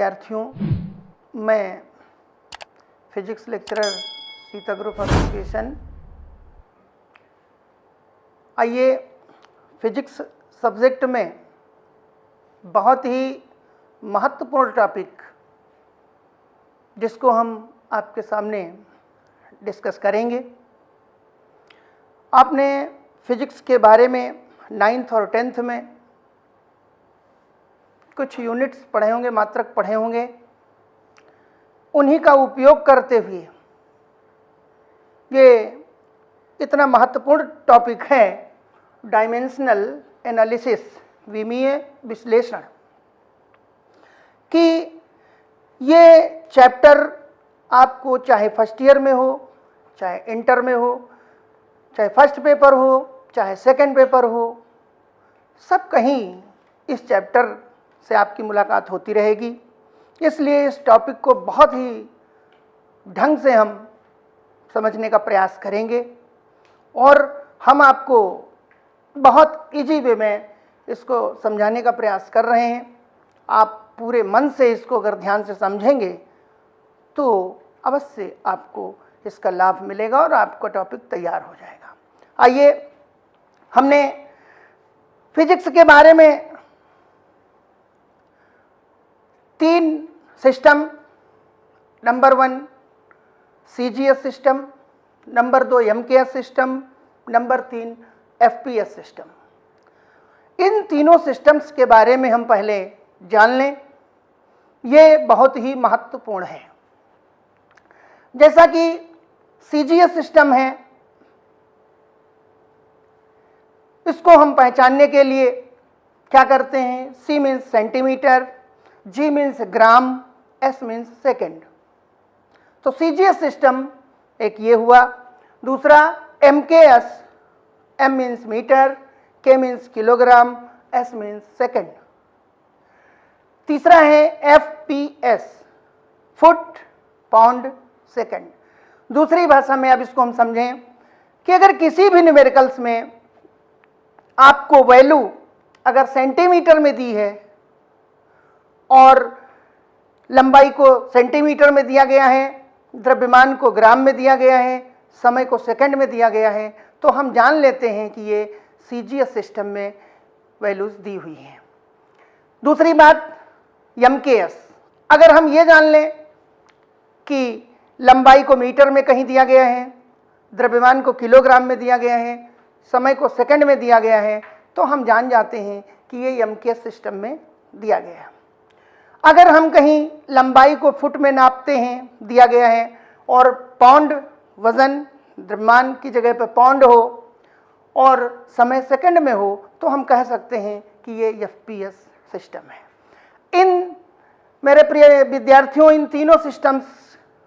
विद्यार्थियों, मैं physics lecturer Sita group of education. आइए फिजिक्स सब्जेक्ट में बहुत ही महत्वपूर्ण टॉपिक जिसको हम आपके सामने डिस्कस करेंगे। आपने फिजिक्स के बारे में 9th और 10th में कुछ यूनिट्स पढ़े होंगे, मात्रक पढ़े होंगे। उन्हीं का उपयोग करते हुए ये इतना महत्वपूर्ण टॉपिक है डायमेंशनल एनालिसिस, विमीय विश्लेषण, कि ये चैप्टर आपको चाहे फर्स्ट ईयर में हो, चाहे इंटर में हो, चाहे फर्स्ट पेपर हो, चाहे सेकंड पेपर हो, सब कहीं इस चैप्टर से आपकी मुलाकात होती रहेगी। इसलिए इस टॉपिक को बहुत ही ढंग से हम समझने का प्रयास करेंगे और हम आपको बहुत इजी वे में इसको समझाने का प्रयास कर रहे हैं। आप पूरे मन से इसको अगर ध्यान से समझेंगे तो अवश्य आपको इसका लाभ मिलेगा और आपका टॉपिक तैयार हो जाएगा। आइए, हमने फिजिक्स के बारे में 3 system, number 1 CGS system, number 2 MKS system, number 3 FPS system, इन तीनों सिस्टम्स के बारे में हम पहले जान लें। ये बहुत ही महत्वपूर्ण है। जैसा कि CGS सिस्टम है, इसको हम पहचानने के लिए क्या करते हैं? C means centimetre, G means gram, S means second. तो CGS सिस्टम एक ये हुआ। दूसरा MKS, M means metre, K means kilogram, S means second. तीसरा है FPS, फुट पाउंड सेकेंड। दूसरी भाषा में अब इसको हम समझें कि अगर किसी भी न्यूमेरिकल्स में आपको वैल्यू अगर सेंटीमीटर में दी है और लंबाई को सेंटीमीटर में दिया गया है, द्रव्यमान को ग्राम में दिया गया है, समय को सेकंड में दिया गया है, तो हम जान लेते हैं कि ये CGS सिस्टम में वैल्यूज दी हुई हैं। दूसरी बात MKS, अगर हम ये जान लें कि लंबाई को मीटर में कहीं दिया गया है, द्रव्यमान को किलोग्राम में दिया गया है, समय को सेकंड में दिया गया है, तो हम जान जाते हैं कि ये MKS सिस्टम में दिया गया है। अगर हम कहीं लंबाई को फुट में नापते हैं, दिया गया है, और पाउंड वजन द्रव्यमान की जगह पर पाउंड हो और समय सेकंड में हो, तो हम कह सकते हैं कि ये FPS सिस्टम है। इन मेरे प्रिय विद्यार्थियों, इन तीनों सिस्टम्स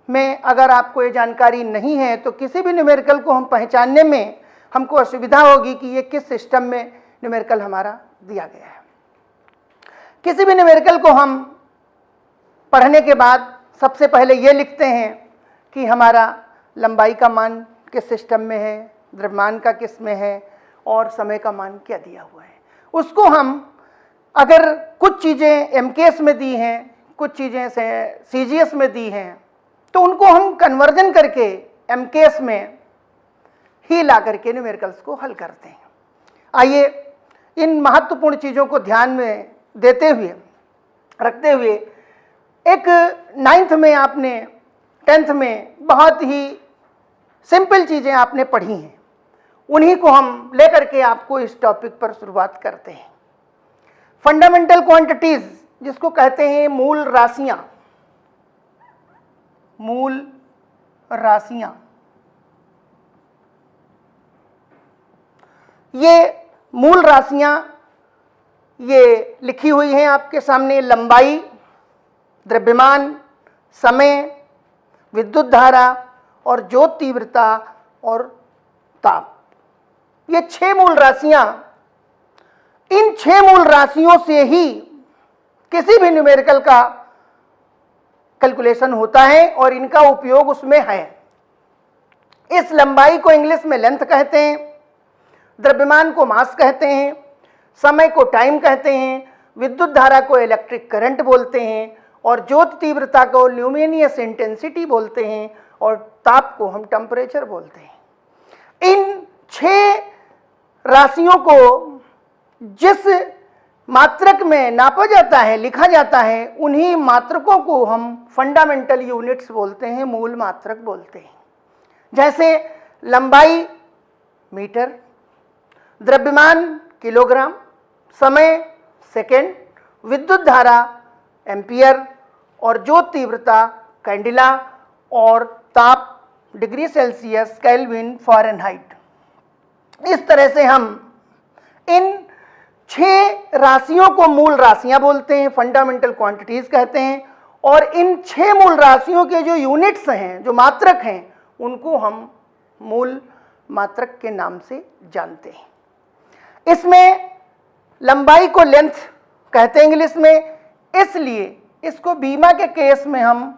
में अगर आपको ये जानकारी नहीं है तो किसी भी न्यूमेरिकल को हम पहचानने में हमको असुविधा होगी कि ये किस सिस्टम में न्यूमेरिकल हमारा दिया गया है। किसी भी न्यूमेरिकल को हम पढ़ने के बाद सबसे पहले ये लिखते हैं कि हमारा लंबाई का मान किस सिस्टम में है, द्रव्यमान का किस में है और समय का मान क्या दिया हुआ है। उसको हम अगर कुछ चीज़ें MKS में दी हैं, कुछ चीज़ें CGS में दी हैं, तो उनको हम कन्वर्जन करके MKS में ही ला करके न्यूमेरिकल्स को हल करते हैं। आइए, इन महत्वपूर्ण चीज़ों को ध्यान में देते हुए रखते हुए एक 9th में आपने 10th में बहुत ही सिंपल चीज़ें आपने पढ़ी हैं, उन्हीं को हम लेकर के आपको इस टॉपिक पर शुरुआत करते हैं। फंडामेंटल क्वांटिटीज, जिसको कहते हैं मूल राशियां। मूल राशियां, ये मूल राशियां ये लिखी हुई हैं आपके सामने। लंबाई, द्रव्यमान, समय, विद्युत धारा और ज्योत तीव्रता और ताप, ये 6 मूल राशियां। इन 6 मूल राशियों से ही किसी भी न्यूमेरिकल का कैलकुलेशन होता है और इनका उपयोग उसमें है। इस लंबाई को इंग्लिश में लेंथ कहते हैं, द्रव्यमान को मास कहते हैं, समय को टाइम कहते हैं, विद्युत धारा को इलेक्ट्रिक करंट बोलते हैं और ज्योत तीव्रता को ल्यूमिनियस इंटेंसिटी बोलते हैं और ताप को हम टेम्परेचर बोलते हैं। इन 6 राशियों को जिस मात्रक में नापा जाता है, लिखा जाता है, उन्हीं मात्रकों को हम फंडामेंटल यूनिट्स बोलते हैं, मूल मात्रक बोलते हैं। जैसे लंबाई मीटर, द्रव्यमान किलोग्राम, समय सेकेंड, विद्युत धारा एम्पियर और ज्योत तीव्रता कैंडिला और ताप डिग्री सेल्सियस, केल्विन, फ़ारेनहाइट। इस तरह से हम इन 6 राशियों को मूल राशियां बोलते हैं, फंडामेंटल क्वांटिटीज कहते हैं, और इन 6 मूल राशियों के जो यूनिट्स हैं, जो मात्रक हैं, उनको हम मूल मात्रक के नाम से जानते हैं। इसमें लंबाई को लेंथ कहते हैं इंग्लिश में, इसलिए इसको बीमा के केस में हम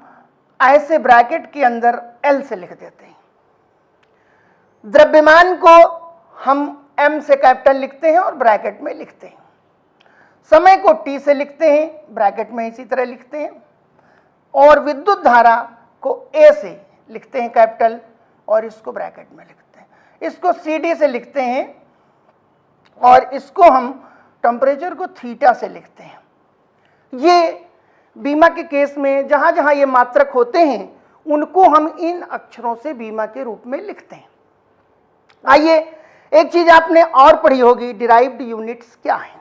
ऐसे ब्रैकेट के अंदर L से लिख देते हैं। द्रव्यमान को हम M से कैपिटल लिखते हैं और ब्रैकेट में लिखते हैं। समय को T से लिखते हैं, ब्रैकेट में इसी तरह लिखते हैं, और विद्युत धारा को A से लिखते हैं कैपिटल और इसको ब्रैकेट में लिखते हैं। इसको CD से लिखते हैं और इसको हम टेम्परेचर को थीटा से लिखते हैं। ये बीमा के केस में जहां जहां ये मात्रक होते हैं उनको हम इन अक्षरों से बीमा के रूप में लिखते हैं। आइए, एक चीज आपने और पढ़ी होगी, डिराइव्ड यूनिट्स क्या है।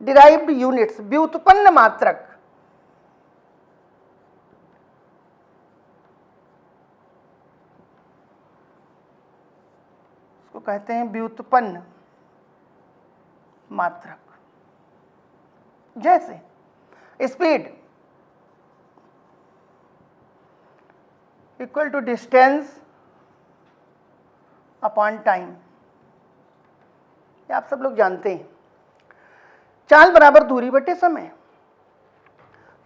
डिराइव्ड यूनिट्स, व्युत्पन्न मात्रक। इसको कहते हैं व्युत्पन्न मात्रक। जैसे speed equal to distance upon time, ये आप सब लोग जानते हैं। चाल बराबर दूरी बटे समय।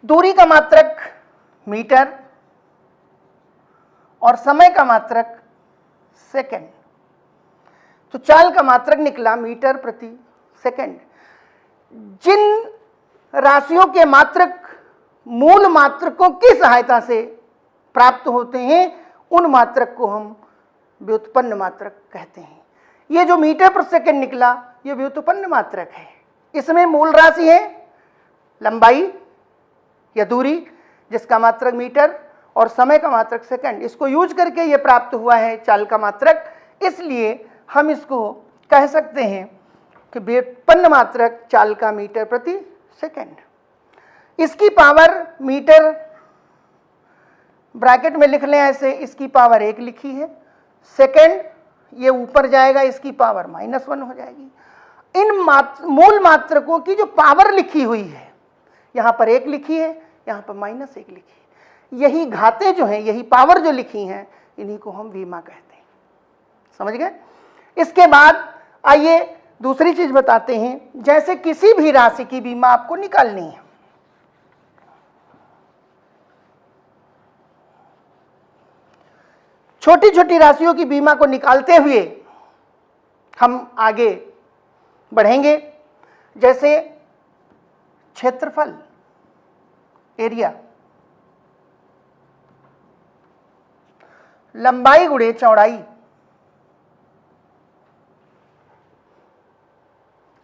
दूरी का मात्रक मीटर और समय का मात्रक सेकंड, तो चाल का मात्रक निकला मीटर प्रति सेकंड। जिन राशियों के मात्रक मूल मात्रकों की सहायता से प्राप्त होते हैं उन मात्रक को हम व्युत्पन्न मात्रक कहते हैं। ये जो मीटर पर सेकंड निकला ये व्युत्पन्न मात्रक है। इसमें मूल राशि है लंबाई या दूरी जिसका मात्रक मीटर और समय का मात्रक सेकंड। इसको यूज करके ये प्राप्त हुआ है चाल का मात्रक, इसलिए हम इसको कह सकते हैं कि व्युत्पन्न मात्रक चाल का मीटर प्रति सेकंड। इसकी पावर मीटर ब्रैकेट में लिख लें ऐसे, इसकी पावर 1 लिखी है। सेकंड ये ऊपर जाएगा, इसकी पावर -1 हो जाएगी। इन मूल मात्रकों की जो पावर लिखी हुई है, यहाँ पर 1 लिखी है, यहाँ पर -1 लिखी है। यही घातें जो हैं, यही पावर जो लिखी हैं, इन्हीं को हम बीमा कहते हैं। समझ गए? इसके बाद आइए दूसरी चीज बताते हैं। जैसे किसी भी राशि की बीमा आपको निकालनी है, छोटी छोटी राशियों की बीमा को निकालते हुए हम आगे बढ़ेंगे। जैसे क्षेत्रफल, एरिया, लंबाई गुणे चौड़ाई।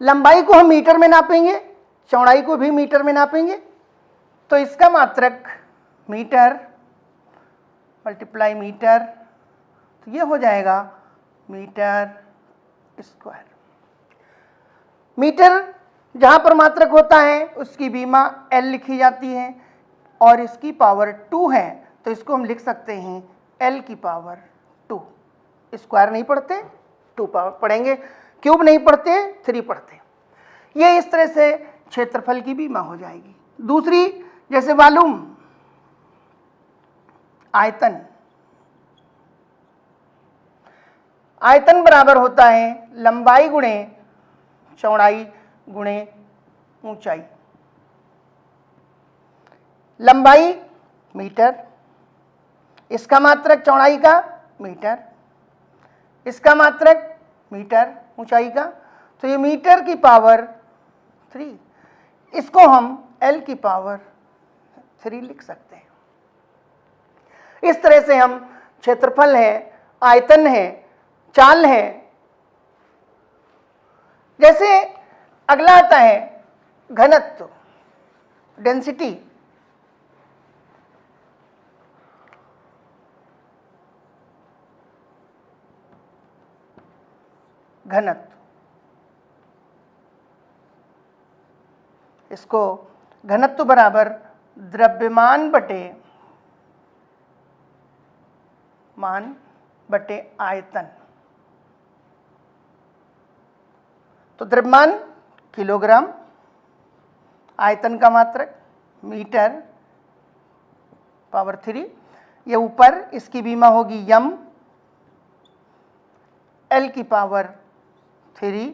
लंबाई को हम मीटर में नापेंगे, चौड़ाई को भी मीटर में नापेंगे, तो इसका मात्रक मीटर मल्टीप्लाई मीटर, तो ये हो जाएगा मीटर स्क्वायर। मीटर जहां पर मात्रक होता है उसकी बीमा L लिखी जाती है और इसकी पावर 2 है, तो इसको हम लिख सकते हैं L की पावर 2। स्क्वायर नहीं पढ़ते, 2 पावर पढ़ेंगे, क्यूब नहीं पढ़ते, 3 पढ़ते। ये इस तरह से क्षेत्रफल की बीमा हो जाएगी। दूसरी जैसे वॉल्यूम, आयतन। आयतन बराबर होता है लंबाई गुणे चौड़ाई गुणे ऊंचाई। लंबाई मीटर, इसका मात्रक चौड़ाई का मीटर, इसका मात्रक मीटर ऊंचाई का, तो ये मीटर की पावर 3, इसको हम L की पावर 3 लिख सकते हैं। इस तरह से हम क्षेत्रफल है, आयतन है, चाल है। जैसे अगला आता है घनत्व, डेंसिटी। घनत्व, इसको घनत्व बराबर द्रव्यमान बटे मान बटे आयतन। तो द्रव्यमान किलोग्राम, आयतन का मात्रक मीटर पावर 3, ये ऊपर इसकी बीमा होगी यम, L की पावर 3,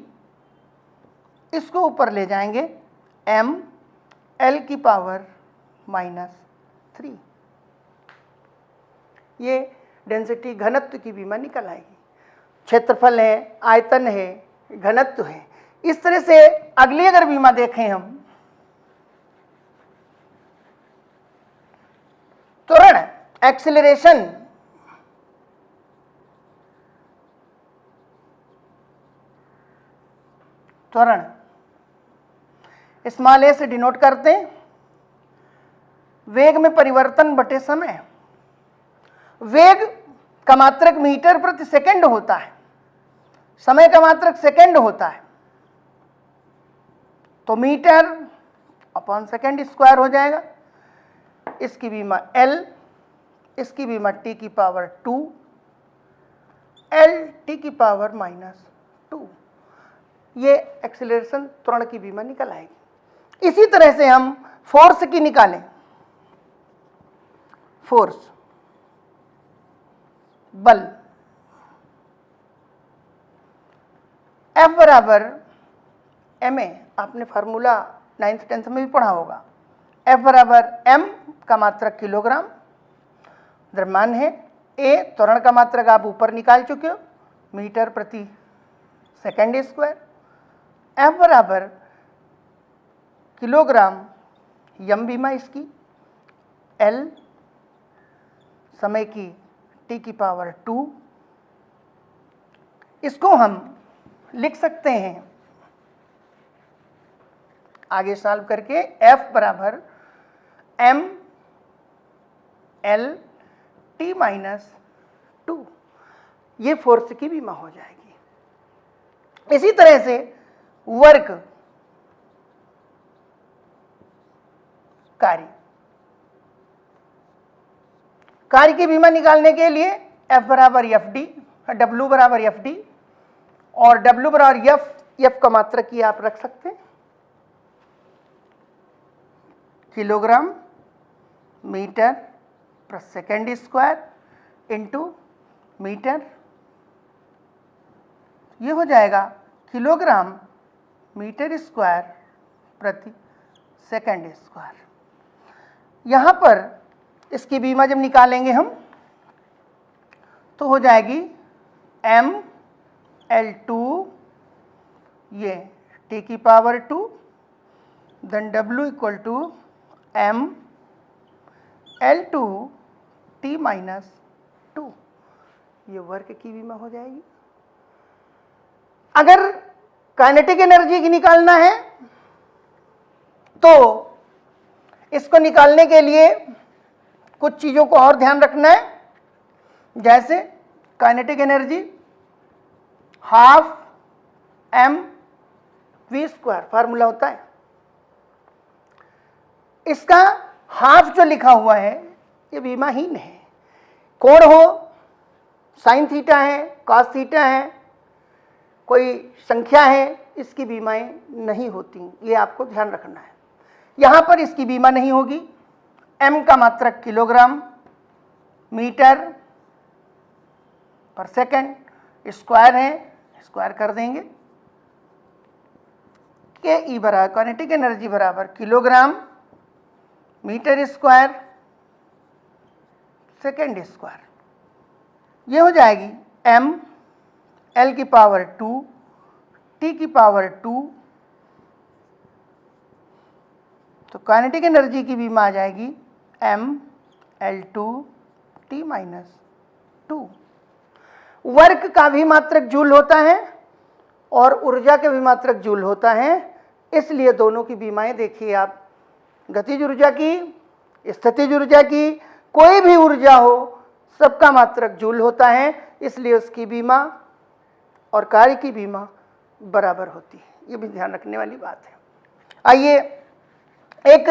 इसको ऊपर ले जाएंगे m, L की पावर -3। ये डेंसिटी घनत्व की बीमा निकल आएगी। क्षेत्रफल है, आयतन है, घनत्व है। इस तरह से अगली अगर बीमा देखें हम, त्वरण, एक्सीलरेशन, त्वरण स्मॉल a से डिनोट करते हैं, वेग में परिवर्तन बटे समय। वेग का मात्रक मीटर प्रति सेकंड होता है, समय का मात्रक सेकंड होता है, तो मीटर अपॉन सेकंड स्क्वायर हो जाएगा। इसकी बीमा L, इसकी बीमा t की पावर 2, L t की पावर -2। ये एक्सीलरेशन त्वरण की बीमा निकल आएगी। इसी तरह से हम फोर्स की निकालें। फोर्स, बल, F बराबर ma, आपने फार्मूला 9th 10th में भी पढ़ा होगा। F बराबर m का मात्रक किलोग्राम, द्रव्यमान है, a त्वरण का मात्रक आप ऊपर निकाल चुके हो, मीटर प्रति सेकंड स्क्वायर। F बराबर किलोग्राम, यम बीमा इसकी, L समय की t की पावर 2, इसको हम लिख सकते हैं आगे सॉल्व करके, F बराबर m L t -2। ये फोर्स की बीमा हो जाएगी। इसी तरह से वर्क, कार्य, कार्य की बीमा निकालने के लिए F बराबर FD, W बराबर FD और W बराबर F का मात्रक ये आप रख सकते हैं, kilogram metre per second square into metre. ये हो जाएगा किलोग्राम मीटर स्क्वायर प्रति सेकंड स्क्वायर। यहाँ पर इसकी बीमा जब निकालेंगे हम तो हो जाएगी m L2, ये t की power 2, then W equal to m L2 t -2। ये वर्क की बीमा हो जाएगी। अगर काइनेटिक एनर्जी की निकालना है तो इसको निकालने के लिए कुछ चीज़ों को और ध्यान रखना है। जैसे kinetic energy half m v square formula होता है, इसका हाफ जो लिखा हुआ है ये बीमाहीन है। कोण हो, साइन थीटा है, कॉस थीटा है, कोई संख्या है, इसकी बीमाएं नहीं होती, ये आपको ध्यान रखना है। यहाँ पर इसकी बीमा नहीं होगी। m का मात्रक kilogram metre per second, square है, स्क्वायर कर देंगे। के ई बराबर काइनेटिक एनर्जी बराबर kilogram metre square second square, ये हो जाएगी m l की पावर 2 t की पावर 2, तो काइनेटिक एनर्जी की भी आ जाएगी m l2 t minus 2। Work का भी मात्रक जूल होता है और ऊर्जा के भी मात्रक जूल होता है, इसलिए दोनों की बीमाएं देखिए आप, गतिज ऊर्जा की, स्थितिज ऊर्जा की, कोई भी ऊर्जा हो सबका मात्रक जूल होता है, इसलिए उसकी बीमा और कार्य की बीमा बराबर होती है। ये भी ध्यान रखने वाली बात है। आइए एक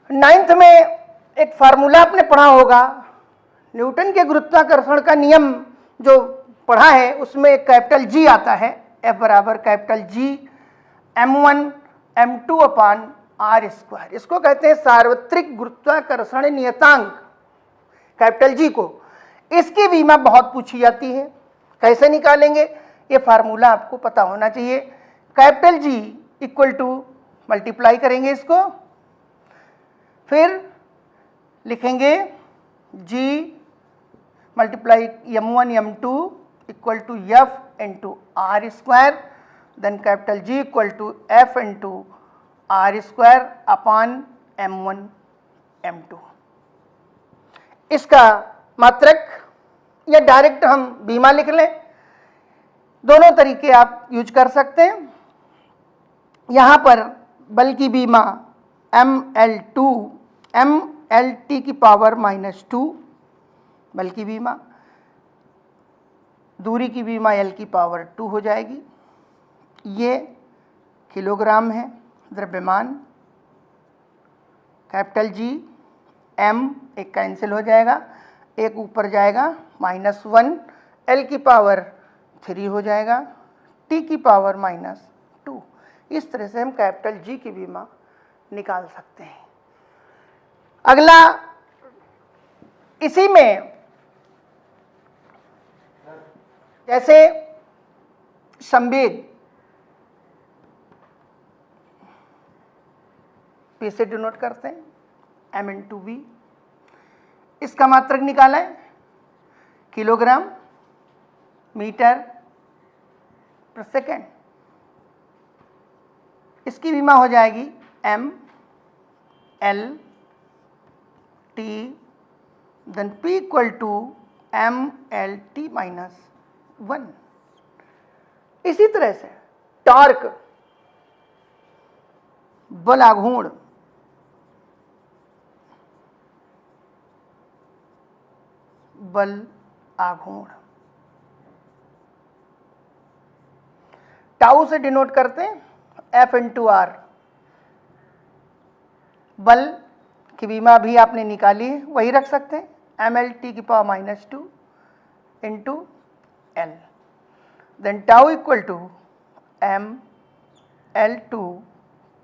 9th में एक फार्मूला आपने पढ़ा होगा, न्यूटन के गुरुत्वाकर्षण का नियम जो पढ़ा है उसमें एक कैपिटल G आता है, F बराबर कैपिटल G m1 m2 अपान r स्क्वायर। इसको कहते हैं सार्वत्रिक गुरुत्वाकर्षण नियतांक, कैपिटल G को। इसकी बीमा बहुत पूछी जाती है, कैसे निकालेंगे ये फार्मूला आपको पता होना चाहिए। Capital G equal to multiply करेंगे इसको, फिर लिखेंगे G multiply m1 m2 equal to F into r square, then capital G equal to F into r square upon m1 m2। इसका मात्रक या डायरेक्ट हम बीमा लिख लें, दोनों तरीके आप यूज कर सकते हैं। यहाँ पर बल की बीमा ml2 mlt की पावर माइनस 2 बल की बीमा, दूरी की बीमा l की पावर 2 हो जाएगी। ये किलोग्राम है द्रव्यमान, कैपिटल G m एक कैंसिल हो जाएगा, एक ऊपर जाएगा -1, l की पावर 3 हो जाएगा, t की पावर -2। इस तरह से हम कैपिटल G की बीमा निकाल सकते हैं। अगला इसी में जैसे संवेग P से डिनोट करते हैं m इंटू वी, इसका मात्रक निकाला है किलोग्राम मीटर पर सेकेंड। इसकी बीमा हो जाएगी m l t, then p equal to m l t minus 1। इसी तरह से टॉर्क बल आघूर्ण बल आघूर्ण टाउ से डिनोट करते हैं F इंटू आर। बल की बीमा भी आपने निकाली है, वही रख सकते हैं mlt की power -2 into l, then tau equal to ml2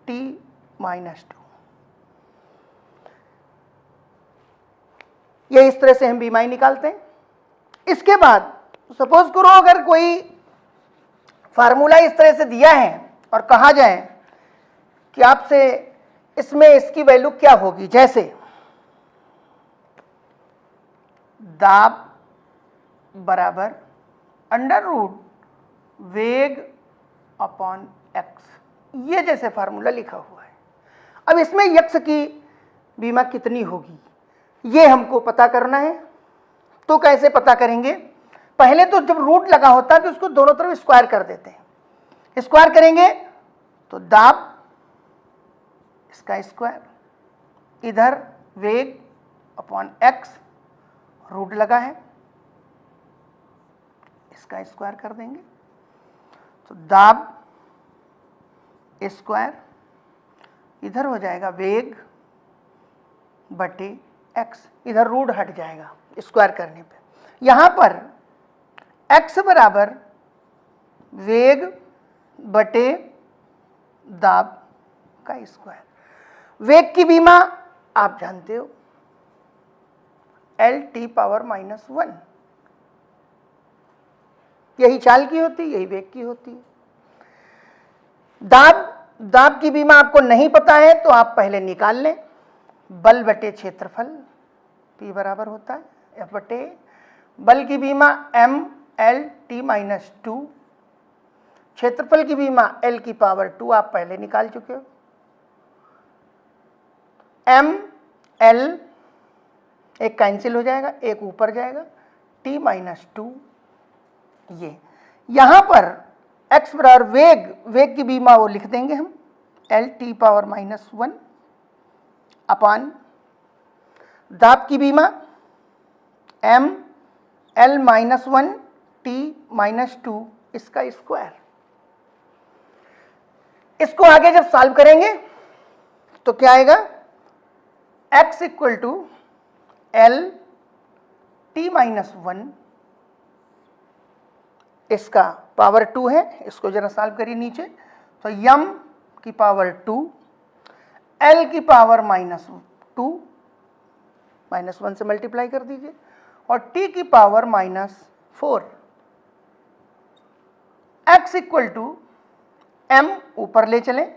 t -2। ये इस तरह से हम बीमाई निकालते हैं। इसके बाद सपोज करो अगर कोई फार्मूला इस तरह से दिया है और कहा जाए कि आपसे इसमें इसकी वैल्यू क्या होगी, जैसे दाब बराबर अंडर रूट वेग अपॉन एक्स, ये जैसे फार्मूला लिखा हुआ है। अब इसमें यक्स की बीमा कितनी होगी ये हमको पता करना है। तो कैसे पता करेंगे, पहले तो जब रूट लगा होता है तो उसको दोनों तरफ स्क्वायर कर देते हैं। स्क्वायर करेंगे तो दाब इसका स्क्वायर, इधर वेग अपॉन एक्स, रूट लगा है इसका स्क्वायर कर देंगे, तो दाब स्क्वायर, इधर हो जाएगा वेग बटे एक्स, इधर रूट हट जाएगा स्क्वायर करने पे। यहाँ पर x बराबर वेग बटे दाब का स्क्वायर। वेग की बीमा आप जानते हो lt पावर -1, यही चाल की होती है, यही वेग की होती है। दाब की बीमा आपको नहीं पता है तो आप पहले निकाल लें। बल बटे क्षेत्रफल P बराबर होता है F बटे बल की बीमा MLT माइनस 2, क्षेत्रफल की बीमा L की पावर 2 आप पहले निकाल चुके हो। ML एक कैंसिल हो जाएगा, एक ऊपर जाएगा, T माइनस 2। ये यहां पर x बराबर वेग की बीमा वो लिख देंगे हम LT पावर माइनस 1 अपान दाब की बीमा ML माइनस 1 T माइनस 2 इसका स्क्वायर। इसको आगे जब सॉल्व करेंगे तो क्या आएगा, x equal to L T minus 1, इसका पावर 2 है, इसको जरा सॉल्व करिए नीचे, तो m की पावर 2 L की पावर माइनस 2 माइनस 1 से मल्टीप्लाई कर दीजिए और T की power minus 4। x equal to m ऊपर ले चलें,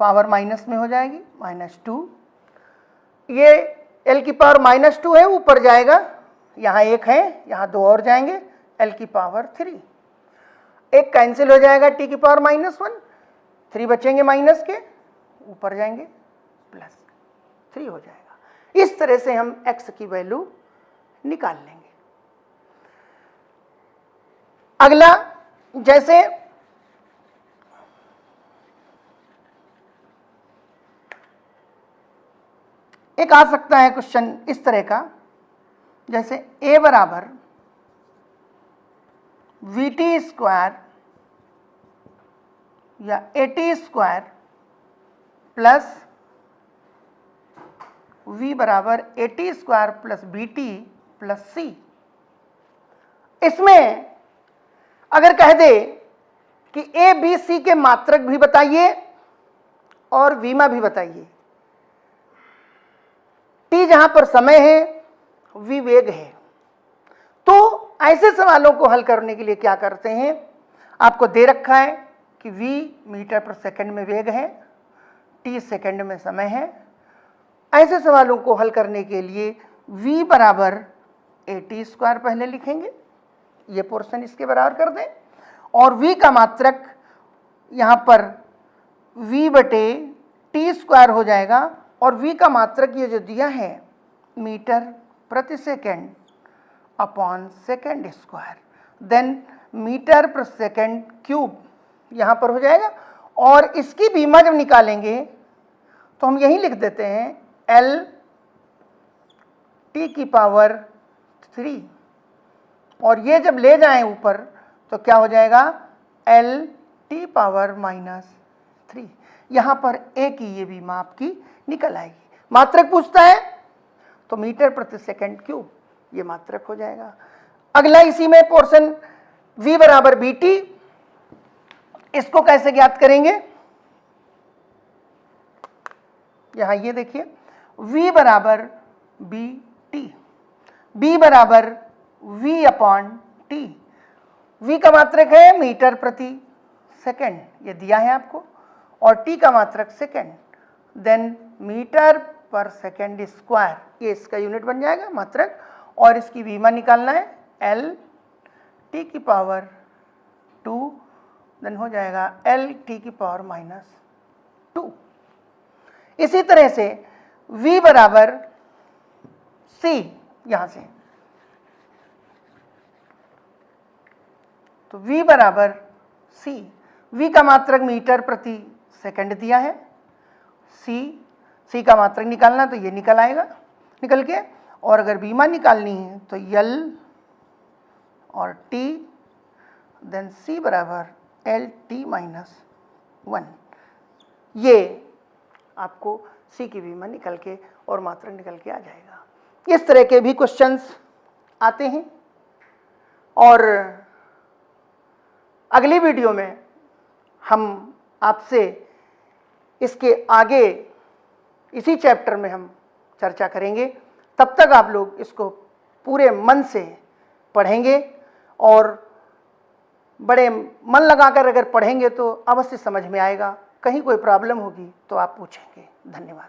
पावर माइनस में हो जाएगी माइनस 2, ये L की पावर माइनस 2 है, ऊपर जाएगा, यहाँ एक है, यहाँ दो और जाएंगे, L की पावर 3, एक कैंसिल हो जाएगा, T की पावर माइनस 1, 3 बचेंगे माइनस के, ऊपर जाएंगे प्लस 3 हो जाएगा। इस तरह से हम x की वैल्यू निकाल लेंगे। अगला, जैसे एक आ सकता है क्वेश्चन इस तरह का, जैसे a बराबर VT स्क्वायर या AT स्क्वायर प्लस V बराबर AT square plus BT plus C। इसमें अगर कह दे कि A B C के मात्रक भी बताइए और विमा भी बताइए, T जहां पर समय है, V वेग है, तो ऐसे सवालों को हल करने के लिए क्या करते हैं, आपको दे रखा है कि V मीटर पर सेकंड में वेग है, T सेकंड में समय है, ऐसे सवालों को हल करने के लिए V बराबर AT स्क्वायर पहले लिखेंगे, ये पोर्शन इसके बराबर कर दें, और V का मात्रक यहाँ पर V बटे T स्क्वायर हो जाएगा, और V का मात्रक ये जो दिया है मीटर प्रति second upon second square, then metre per second cube यहाँ पर हो जाएगा, और इसकी बीमा जब निकालेंगे तो हम यही लिख देते हैं L T की पावर 3, और ये जब ले जाएं ऊपर तो क्या हो जाएगा L T पावर माइनस 3। यहाँ पर A की ये बीमा आपकी निकल आएगी। मात्रक पूछता है तो मीटर प्रति सेकंड क्यूब ये मात्रक हो जाएगा। अगला इसी में पोर्शन V बराबर BT, इसको कैसे ज्ञात करेंगे, यहाँ ये देखिए V बराबर BT, B बराबर V अपॉन T, V का मात्रक है मीटर प्रति सेकंड, ये दिया है आपको, और T का मात्रक second, then metre per second square, ये इसका यूनिट बन जाएगा मात्रक, और इसकी बीमा निकालना है L T की पावर 2, देन हो जाएगा L T की पावर माइनस 2। इसी तरह से V बराबर C, यहां से तो V बराबर C, V का मात्रक मीटर प्रति सेकंड दिया है, C का मात्रक निकालना तो ये निकल आएगा निकल के, और अगर बीमा निकालनी है तो L और T, देन C बराबर L T माइनस 1, ये आपको C की बीमा निकल के और मात्रक निकल के आ जाएगा। इस तरह के भी क्वेश्चंस आते हैं, और अगली वीडियो में हम आपसे इसके आगे इसी चैप्टर में हम चर्चा करेंगे। तब तक आप लोग इसको पूरे मन से पढ़ेंगे, और बड़े मन लगाकर अगर पढ़ेंगे तो अवश्य समझ में आएगा। कहीं कोई प्रॉब्लम होगी तो आप पूछेंगे। धन्यवाद।